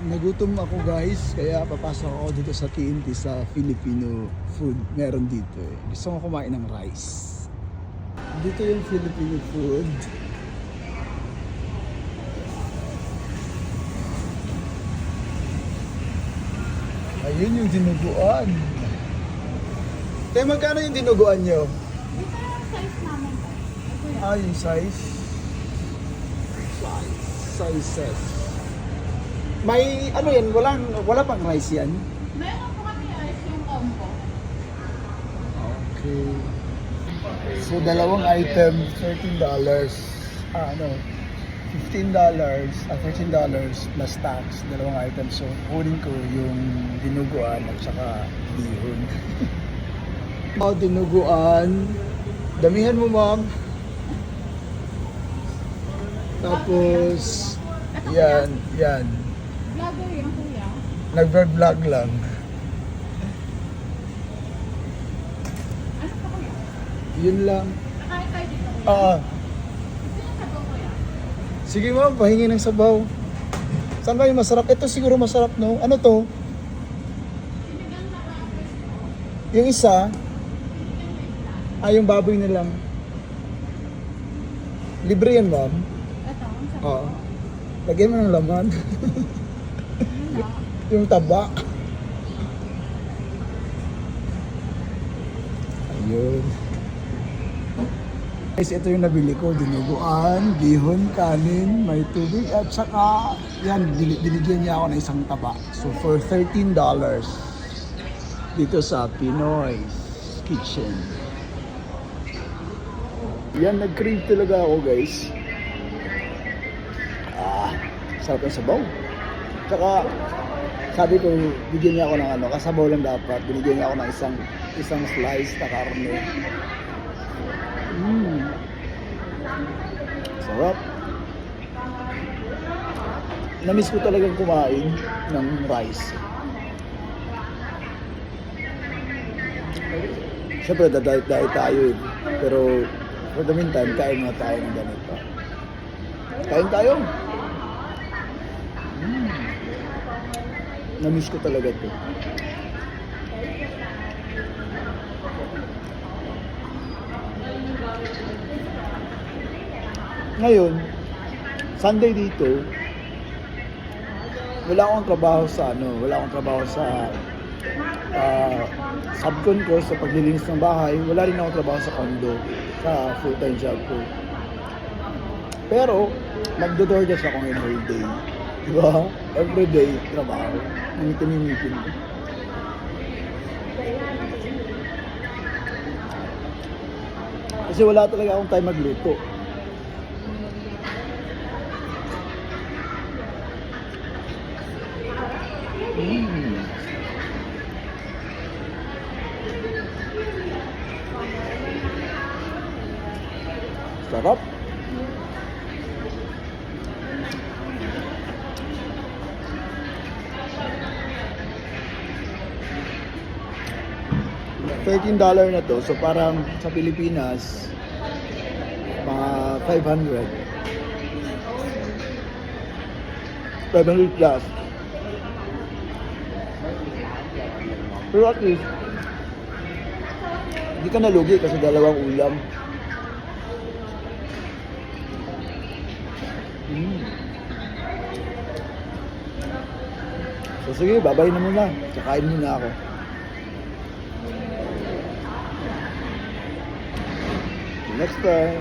Nagutom ako guys, kaya papasok ako dito sa TNT sa Filipino food. Meron dito eh. Gusto ko kumain ng rice. Dito yung Filipino food. Ayun yung dinuguan. Te, magkano yung dinuguan nyo? Ito yung size namin. Ah, yung size? Sizes. May ano yan, wala pang rice yan? Meron po kami ice yung combo. Okay. So, dalawang item, $13. $15, $13 plus tax, dalawang item. So, kunin ko yung dinuguan at saka bihon. Dinuguan. Damihan mo, ma'am. Tapos, yan. Vlogger yung kuya. Nag-vlog lang. Ano pa kuya? Yun lang. Nakain tayo dito kuya. Ah, Gusto niyo sabaw kuya? sige ma'am, pahingi ng sabaw. Saan ba yung masarap? Ito siguro masarap, no? Ano to? Sinigang na ka-apres. Yung isa, yung baboy na lang. Libre yan, ma'am. Ito, ang sabaw. Oo. Lagyan mo ng laman. Ano na? Yung taba. Ayun. Guys, ito yung nabili ko. Dinuguan, bihon, kanin, may tubig, at saka, yan, binigyan niya ako ng isang taba. So, for $13 dito sa Pinoy Kitchen. Yan, nag-crave talaga ako, guys. Sarap ng sabaw. Tsaka, sabi ko, bigyan niya ako ng kasabaw lang dapat. Binigyan niya ako ng isang slice na karne. Sarap. Namiss ko talagang kumain ng rice. Siyempre, dadayt tayo eh. Pero, for the meantime, kain nga tayo ng ganito. Kain tayo. Namiss ko talaga ito. Ngayon, Sunday dito, wala akong trabaho sa subcon ko sa paglilinis ng bahay. Wala rin akong trabaho sa condo, sa full-time job ko. Pero, magdo-DoorDash ako ngayon whole day. Diba? Everyday, trabaho. Nangitinitin ko. Kasi wala talaga akong time magluto. Sarap. $13 na to, so parang sa Pilipinas mga 500 plus. Pero at least hindi ka nalugi kasi dalawang ulam. So sige, babay na muna. Kakain muna ako. Next time.